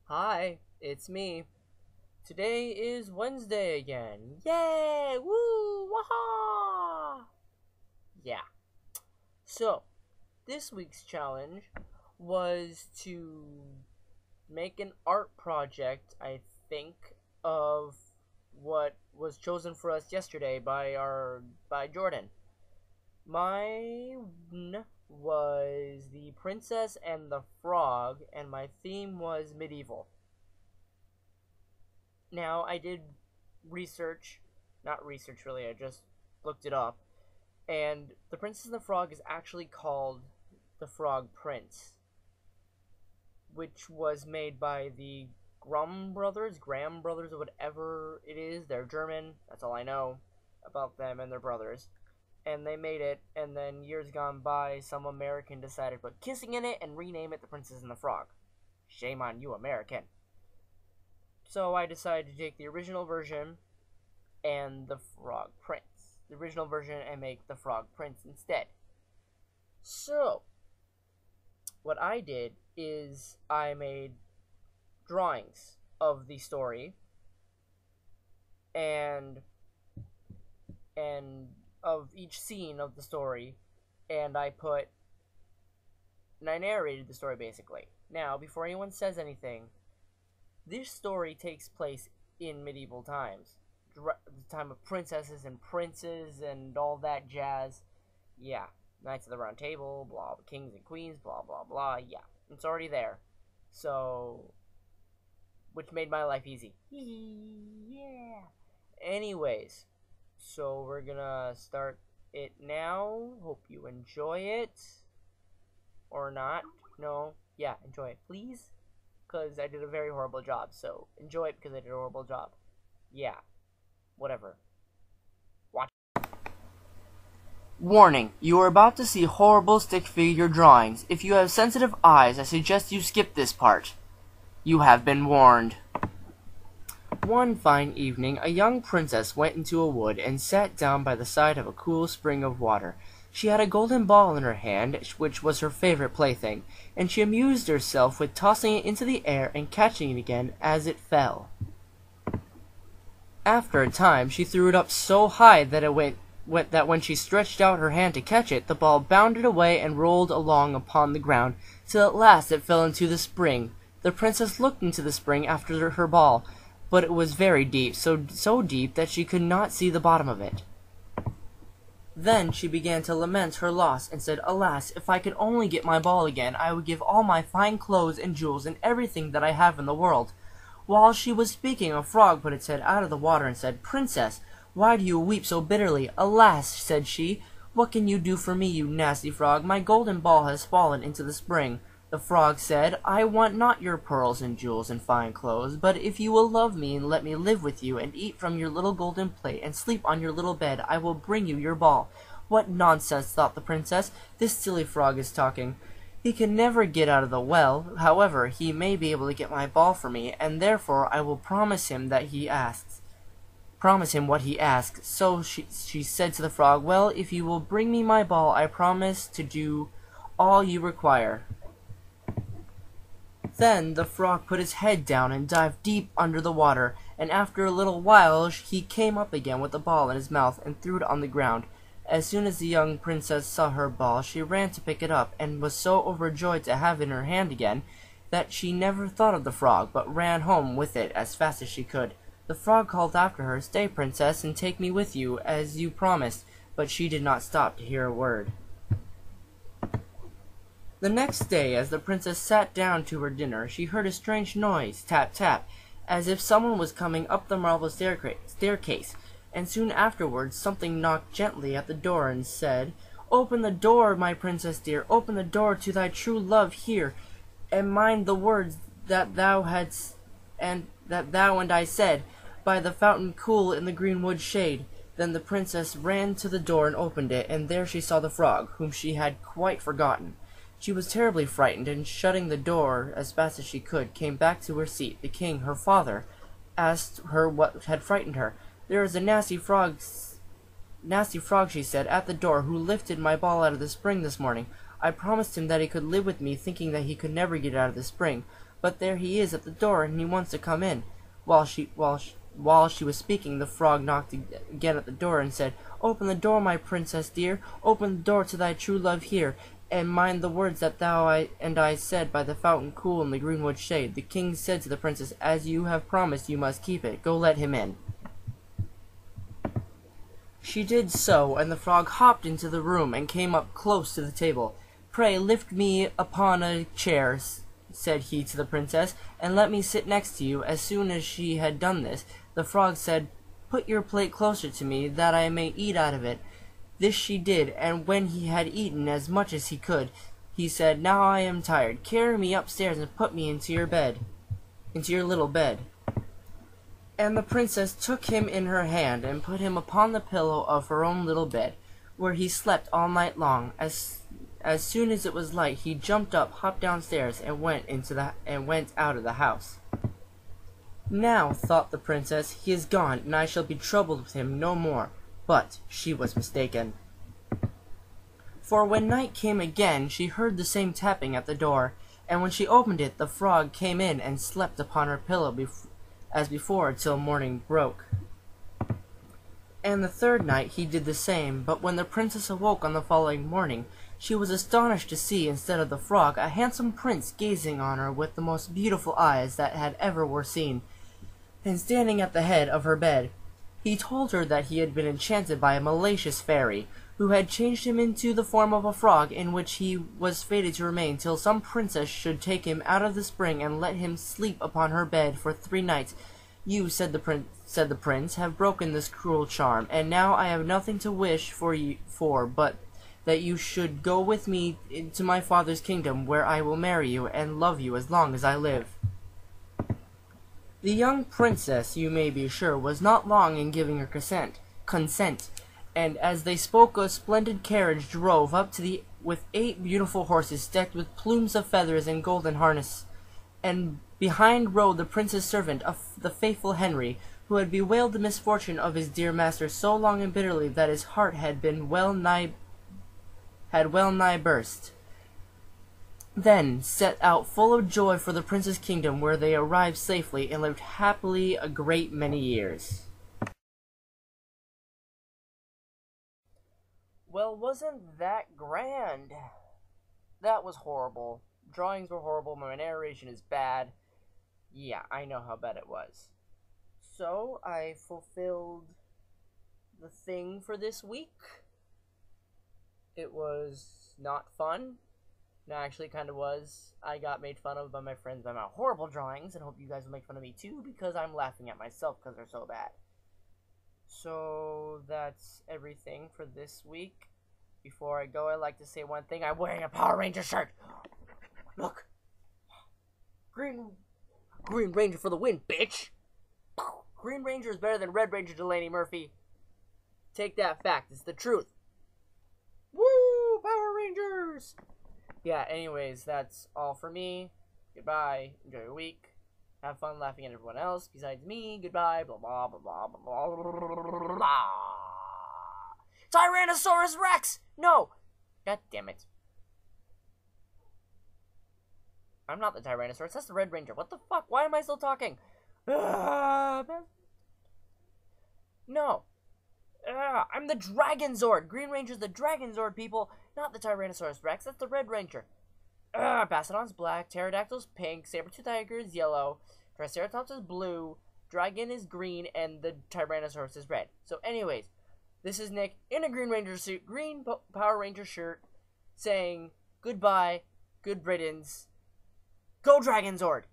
Hi, it's me. Today is Wednesday again. Yay! Woo! Waha! Yeah. So, this week's challenge was to make an art project, I think, of what was chosen for us yesterday by Jordan. Mine was the princess and the frog, and my theme was medieval. Now, I did research, not research really, I just looked it up, and the Princess and the Frog is actually called the Frog Prince, which was made by the Graham Brothers, or whatever it is. They're German, that's all I know about them and their brothers. And they made it, and then years gone by, some American decided to put kissing in it and rename it the Princess and the Frog. Shame on you, American. So I decided to take the original version and the Frog Prince. The original version and make the Frog Prince instead. So, what I did is I made drawings of the story and of each scene of the story, and I narrated the story basically. Now, before anyone says anything, this story takes place in medieval times. The time of princesses and princes and all that jazz. Yeah. Knights of the Round Table, blah, kings and queens, blah, blah, blah. Yeah. It's already there. So, which made my life easy. Yeah. Anyways, so we're gonna start it now. Hope you enjoy it. Or not. No. Yeah, enjoy it, please. Because I did a very horrible job, so enjoy it because I did a horrible job. Yeah. Whatever. Watch. Warning, you are about to see horrible stick figure drawings. If you have sensitive eyes, I suggest you skip this part. You have been warned. One fine evening, a young princess went into a wood and sat down by the side of a cool spring of water. She had a golden ball in her hand, which was her favorite plaything, and she amused herself with tossing it into the air and catching it again as it fell. After a time, she threw it up so high that when she stretched out her hand to catch it, the ball bounded away and rolled along upon the ground, till at last it fell into the spring. The princess looked into the spring after her ball, but it was very deep, so deep that she could not see the bottom of it. Then she began to lament her loss, and said, "Alas, if I could only get my ball again, I would give all my fine clothes and jewels and everything that I have in the world." While she was speaking, a frog put its head out of the water and said, "Princess, why do you weep so bitterly?" "Alas," said she, "what can you do for me, you nasty frog? My golden ball has fallen into the spring." The frog said, "I want not your pearls and jewels and fine clothes, but if you will love me and let me live with you and eat from your little golden plate and sleep on your little bed, I will bring you your ball." "What nonsense," thought the princess. "This silly frog is talking. He can never get out of the well. However, he may be able to get my ball for me, and therefore I will promise him what he asks." So she said to the frog, "Well, if you will bring me my ball, I promise to do all you require." Then the frog put his head down and dived deep under the water, and after a little while he came up again with the ball in his mouth and threw it on the ground. As soon as the young princess saw her ball, she ran to pick it up, and was so overjoyed to have it in her hand again that she never thought of the frog, but ran home with it as fast as she could. The frog called after her, "Stay, princess, and take me with you, as you promised," but she did not stop to hear a word. The next day, as the princess sat down to her dinner, she heard a strange noise, tap, tap, as if someone was coming up the marble staircase, and soon afterwards something knocked gently at the door and said, "Open the door, my princess dear, open the door to thy true love here, and mind the words that thou and I said, by the fountain cool in the greenwood shade." Then the princess ran to the door and opened it, and there she saw the frog, whom she had quite forgotten. She was terribly frightened, and shutting the door as fast as she could, came back to her seat. The king, her father, asked her what had frightened her. "There is a nasty frog," she said, "at the door, who lifted my ball out of the spring this morning. I promised him that he could live with me, thinking that he could never get out of the spring. but there he is at the door, and he wants to come in." While she was speaking, the frog knocked again at the door and said, "Open the door, my princess dear. Open the door to thy true love here, and mind the words that I said by the fountain cool in the greenwood shade." The king said to the princess, "As you have promised, you must keep it. Go, let him in." She did so, and the frog hopped into the room and came up close to the table. "Pray lift me upon a chair," said he to the princess, "and let me sit next to you." As soon as she had done this, the frog said, "Put your plate closer to me, that I may eat out of it." This she did, and when he had eaten as much as he could, he said, "Now I am tired. Carry me upstairs and put me into your little bed." And the princess took him in her hand and put him upon the pillow of her own little bed, where he slept all night long. As soon as it was light, he jumped up, hopped downstairs, and went out of the house. "Now," thought the princess, "he is gone, and I shall be troubled with him no more." But she was mistaken. For when night came again, she heard the same tapping at the door, and when she opened it, the frog came in and slept upon her pillow as before till morning broke. And the third night he did the same, but when the princess awoke on the following morning, she was astonished to see, instead of the frog, a handsome prince gazing on her with the most beautiful eyes that had ever were seen, and standing at the head of her bed. He told her that he had been enchanted by a malicious fairy, who had changed him into the form of a frog, in which he was fated to remain till some princess should take him out of the spring and let him sleep upon her bed for 3 nights. "You," said the prince, "have broken this cruel charm, and now I have nothing to wish for but that you should go with me to my father's kingdom, where I will marry you and love you as long as I live." The young princess, you may be sure, was not long in giving her consent, and as they spoke, a splendid carriage drove up with 8 beautiful horses decked with plumes of feathers and golden harness, and behind rode the prince's servant, the faithful Henry, who had bewailed the misfortune of his dear master so long and bitterly that his heart had well nigh burst. Then set out full of joy for the prince's kingdom, where they arrived safely and lived happily a great many years. Well, wasn't that grand? That was horrible. Drawings were horrible. My narration is bad. Yeah, I know how bad it was. So, I fulfilled the thing for this week. It was not fun. No, actually, it kind of was. I got made fun of by my friends by my horrible drawings, and I hope you guys will make fun of me too, because I'm laughing at myself because they're so bad. So, that's everything for this week. Before I go, I'd like to say one thing. I'm wearing a Power Ranger shirt. Look. Green Ranger for the win, bitch. Green Ranger is better than Red Ranger, Delaney Murphy. Take that fact. It's the truth. Woo! Power Rangers! Yeah, anyways, that's all for me. Goodbye. Enjoy your week. Have fun laughing at everyone else besides me. Goodbye. Blah, blah, blah, blah, blah, blah, blah. Tyrannosaurus Rex! No! God damn it. I'm not the Tyrannosaurus. That's the Red Ranger. What the fuck? Why am I still talking? No. I'm the Dragon Zord. Green Ranger's the Dragon Zord, people. Not the Tyrannosaurus Rex. That's the Red Ranger. Bassodon's black. Pterodactyl's pink. Saber-tooth tiger is yellow. Triceratops is blue. Dragon is green. And the Tyrannosaurus is red. So anyways, this is Nick in a Green Ranger suit. Green Power Ranger shirt. Saying goodbye. Good riddance. Go Dragon Zord!